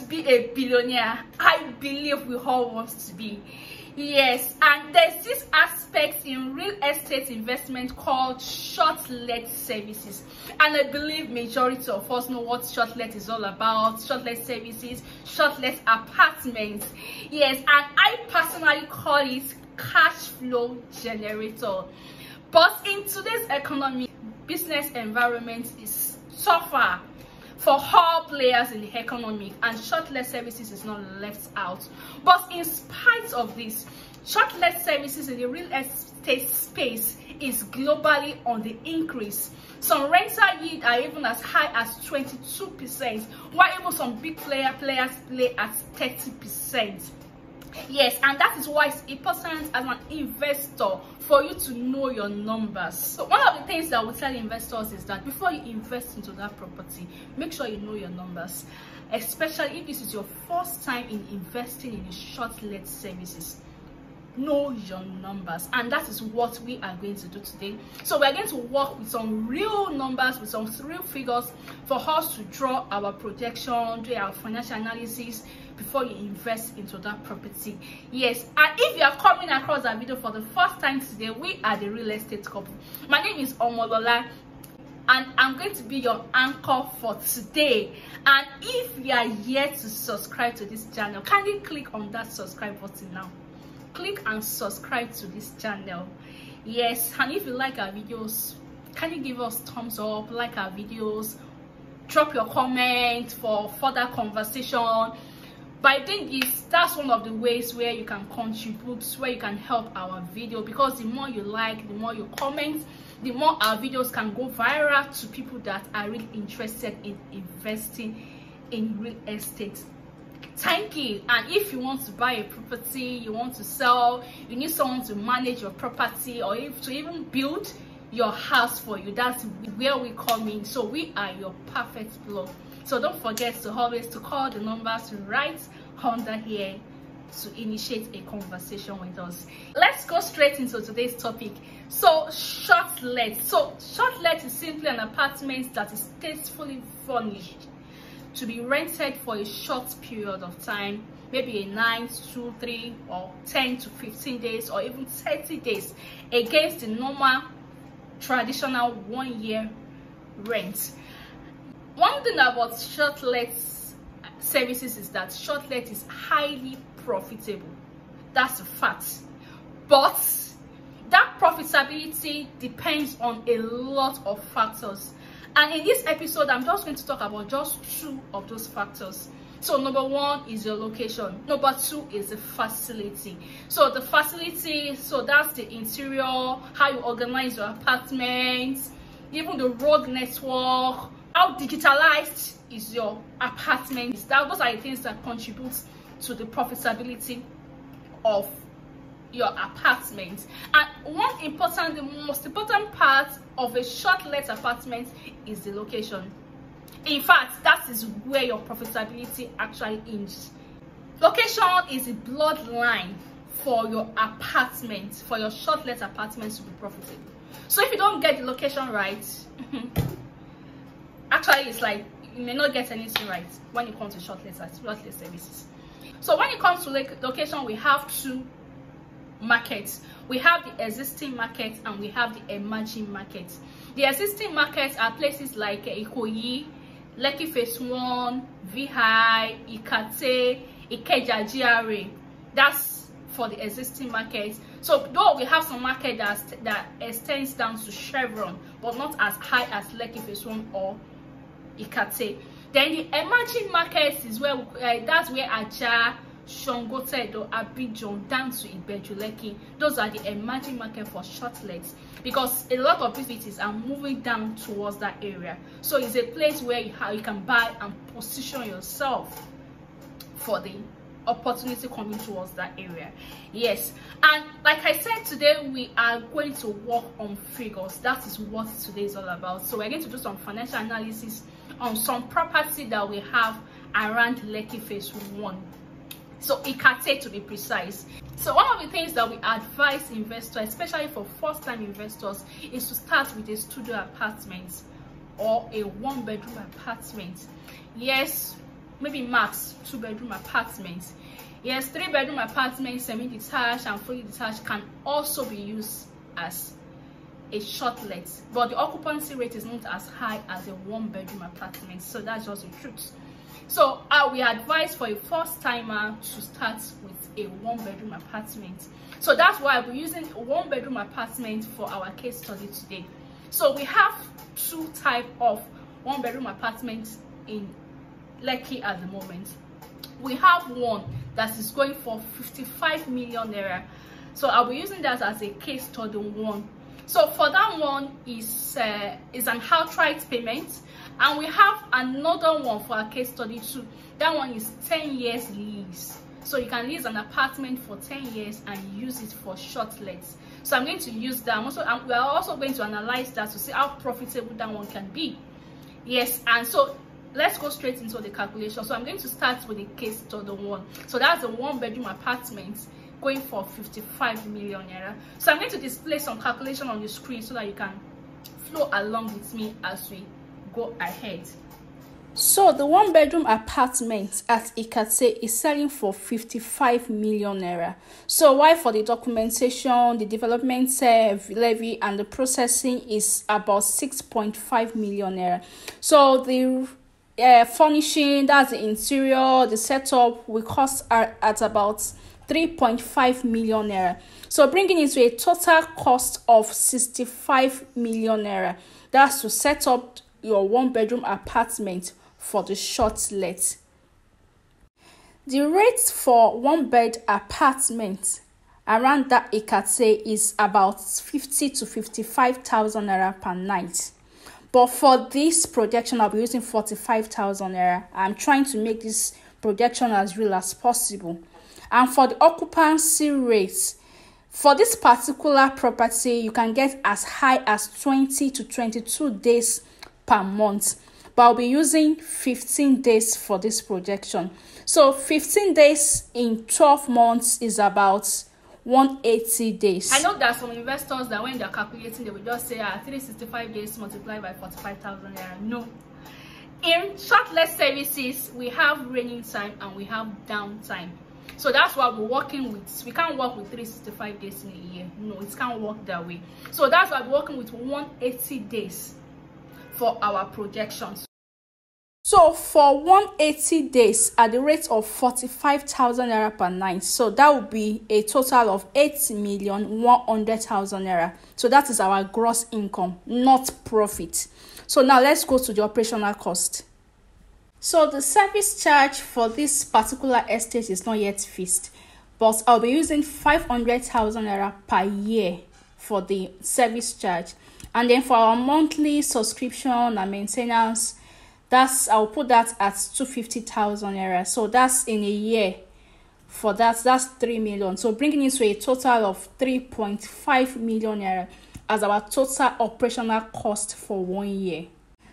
to be a billionaire. I believe we all want to be. Yes, and there's this aspect in real estate investment called ShortLet services, and I believe majority of us know what ShortLet is all about. ShortLet services, ShortLet Apartments. Yes, and I personally call it cash flow generator. But in today's economy, business environment is tougher for all players in the economy, and ShortLet services is not left out. But in spite of this, ShortLet services in the real estate space is globally on the increase. Some rental yield are even as high as 22%, while even some big players play at 30%. Yes, and that is why it's important as an investor for you to know your numbers. So one of the things that we tell investors is that before you invest into that property, make sure you know your numbers, especially if this is your first time in investing in the ShortLet services. Know your numbers, and that is what we are going to do today. So we are going to work with some real numbers, with some real figures for us to draw our projection, do our financial analysis before you invest into that property. Yes, and if you are coming across our video for the first time today, we are the real estate couple. My name is Omolola, and I'm going to be your anchor for today. And if you are yet to subscribe to this channel, kindly click on that subscribe button now. Click and subscribe to this channel. Yes, and if you like our videos, can you give us thumbs up, like our videos, drop your comment for further conversation. By doing this, that's one of the ways where you can contribute, where you can help our video, because the more you like, the more you comment, the more our videos can go viral to people that are really interested in investing in real estate. Thank you. And if you want to buy a property, you want to sell, you need someone to manage your property, or if to even build your house for you, that's where we come in. So we are your perfect blog. So don't forget to always to call the numbers right under here to initiate a conversation with us. Let's go straight into today's topic. So ShortLet. So ShortLet is simply an apartment that is tastefully furnished to be rented for a short period of time, maybe a 9 to 3 or 10 to 15 days or even 30 days, against the normal traditional 1 year rent. One thing about ShortLet services is that ShortLet is highly profitable. That's a fact. But that profitability depends on a lot of factors. And in this episode, I'm just going to talk about just 2 of those factors. So number 1 is your location. Number 2 is the facility. So the facility, so that's the interior, how you organize your apartments, even the road network, how digitalized is your apartment. Those are the things that contribute to the profitability of your apartment. And the most important part of a ShortLet apartment is the location. In fact, that is where your profitability actually is. Location is the bloodline for your apartment, for your ShortLet apartments to be profitable. So if you don't get the location right, actually it's like you may not get anything right when it comes to ShortLet services. So when it comes to location, we have 2 markets. We have the existing market and we have the emerging market. The existing markets are places like Ikoyi, Lekki Phase 1, VI, Ikate, Ikeja GRA. That's for the existing market. So though we have some market that extends down to Chevron, but not as high as Lekki Phase 1 or Ikate. Then the emerging markets is where that's where Aja, Shongotedo, Abidjan, down to Ibeju-Lekki. Those are the emerging market for ShortLet, because a lot of businesses are moving down towards that area. So it's a place where you can buy and position yourself for the opportunity coming towards that area. Yes, and like I said, today we are going to work on figures. That is what today is all about. So we're going to do some financial analysis on some property that we have around Lekki Phase 1. So Ikate to be precise. So one of the things that we advise investors, especially for first-time investors, is to start with a studio apartment or a 1-bedroom apartment. Yes, maybe max 2-bedroom apartments. Yes, 3-bedroom apartments, semi-detached and fully detached, can also be used as a shortlet, but the occupancy rate is not as high as a 1-bedroom apartment. So that's just the truth. So we advise for a first timer to start with a 1-bedroom apartment. So that's why we're using a 1-bedroom apartment for our case study today. So we have 2 types of 1-bedroom apartments in Lekki at the moment. We have one that is going for 55 million naira. So I'll be using that as a case study one. So for that one is an outright payment, and we have another one for our case study too. That one is 10 years lease. So you can lease an apartment for 10 years and use it for shortlets. So I'm going to use that. We are also going to analyze that to see how profitable that one can be. Yes, and so let's go straight into the calculation. So I'm going to start with the case study one. So that's the 1-bedroom apartment going for 55 million naira. So I'm going to display some calculation on the screen so that you can flow along with me as we go ahead. So the 1-bedroom apartment at Ikate is selling for 55 million naira. So while for the documentation, the development levy and the processing is about 6.5 million naira. So the furnishing, that's the interior, the setup will cost at about 3.5 million naira. So bringing it to a total cost of 65 million naira. That's to set up your 1-bedroom apartment for the shortlet. The rate for 1-bed apartment around that Ikate is about 50 to 55,000 naira per night. But for this projection, I'll be using 45,000 naira. I'm trying to make this projection as real as possible. And for the occupancy rate, for this particular property, you can get as high as 20 to 22 days per month. But I'll be using 15 days for this projection. So 15 days in 12 months is about 180 days. I know there are some investors that when they're calculating, they will just say 365 days multiplied by 45,000 naira. No. In shortlet services, we have reigning time and we have downtime. So that's what we're working with. We can't work with 365 days in a year. No, it can't work that way. So that's why we're working with 180 days for our projections. So for 180 days at the rate of 45,000 naira per night, so that would be a total of 8,100,000 naira. So that is our gross income, not profit. So now let's go to the operational cost. So the service charge for this particular estate is not yet fixed, but I'll be using 500,000 naira per year for the service charge. And then for our monthly subscription and maintenance, I'll put that at 250,000 naira. So that's in a year. For that's 3 million. So bringing it to a total of 3.5 million naira as our total operational cost for 1 year.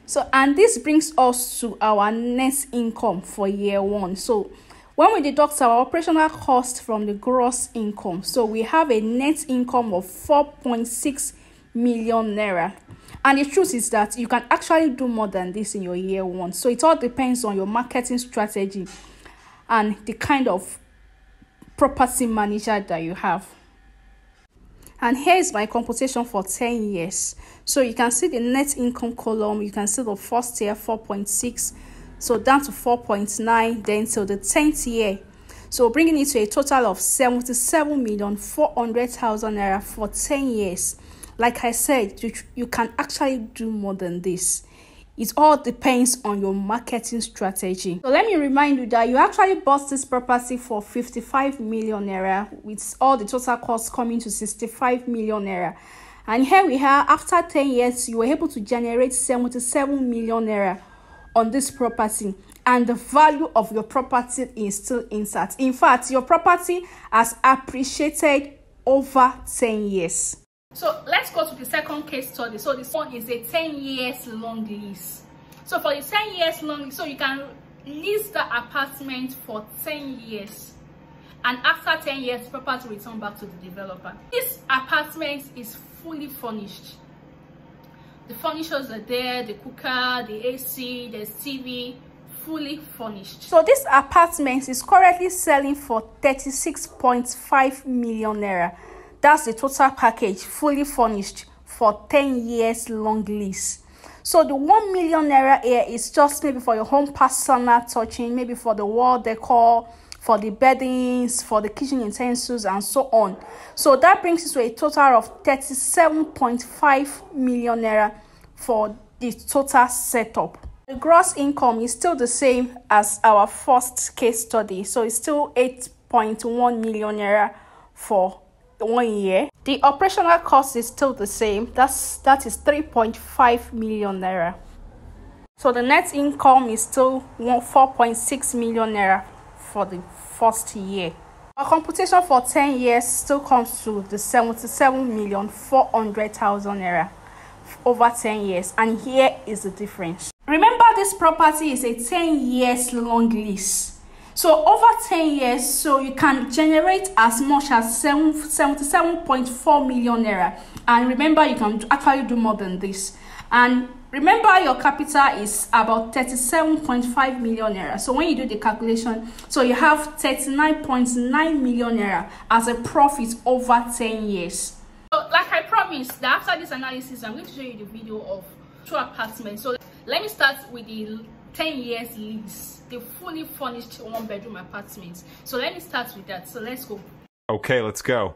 So, and this brings us to our net income for year 1. So when we deduct our operational cost from the gross income, so we have a net income of 4.6 million naira. And the truth is that you can actually do more than this in your year 1. So it all depends on your marketing strategy and the kind of property manager that you have. And here is my computation for 10 years. So you can see the net income column. You can see the first year 4.6, so down to 4.9, then till the 10th year. So bringing it to a total of 77,400,000 naira for 10 years. Like I said, you can actually do more than this. It all depends on your marketing strategy. So let me remind you that you actually bought this property for 55 million naira, with all the total costs coming to 65 million naira. And here we are, after 10 years, you were able to generate 77 million naira on this property. And the value of your property is still intact. In fact, your property has appreciated over 10 years. So let's go to the second case study. So this one is a 10 years long lease. So for the 10 years long lease, so you can lease the apartment for 10 years. And after 10 years, property will return back to the developer. This apartment is fully furnished. The furnitures are there, the cooker, the AC, there's TV, fully furnished. So this apartment is currently selling for 36.5 million naira. That's the total package, fully furnished, for 10 years long lease. So the 1 million naira here is just maybe for your home personal touching, maybe for the wall decor, for the beddings, for the kitchen utensils, and so on. So that brings us to a total of 37.5 million naira for the total setup. The gross income is still the same as our first case study, so it's still 8.1 million naira for 1 year. The operational cost is still the same, that is 3.5 million naira. So the net income is still 4.6 million naira for the first year. Our computation for 10 years still comes to the 77,400,000 naira over 10 years, and here is the difference. Remember, this property is a 10 years long lease. So over 10 years, so you can generate as much as 77.4 million naira. And remember, you can actually do more than this. And remember, your capital is about 37.5 million naira. So when you do the calculation, so you have 39.9 million naira as a profit over 10 years. So like I promised, that after this analysis, I'm going to show you the video of 2 apartments. So let me start with the 10 years lease, the fully furnished 1-bedroom apartment. So let me start with that. So let's go. Okay, let's go.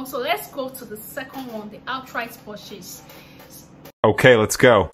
So let's go to the second one, the outright purchase. Okay, let's go.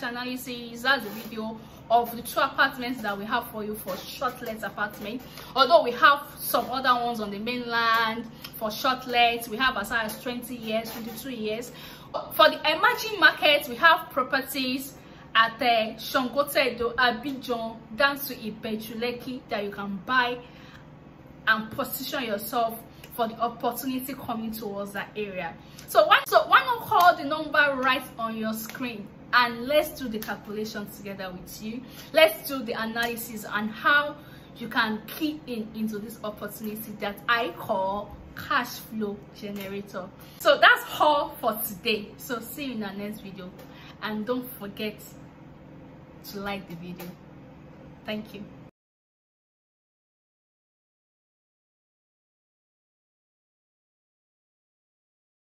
Analysis, that's the video of the 2 apartments that we have for you for ShortLet Apartment. Although we have some other ones on the mainland for ShortLet, we have as high as 20 years, 22 years. For the emerging market, we have properties at Shongotedo, Abidjan, down to Ibejuleki that you can buy and position yourself for the opportunity coming towards that area. So why not call the number right on your screen and let's do the calculation together with you. Let's do the analysis on how you can key into this opportunity that I call cash flow generator. So that's all for today. So see you in our next video, and don't forget to like the video. Thank you.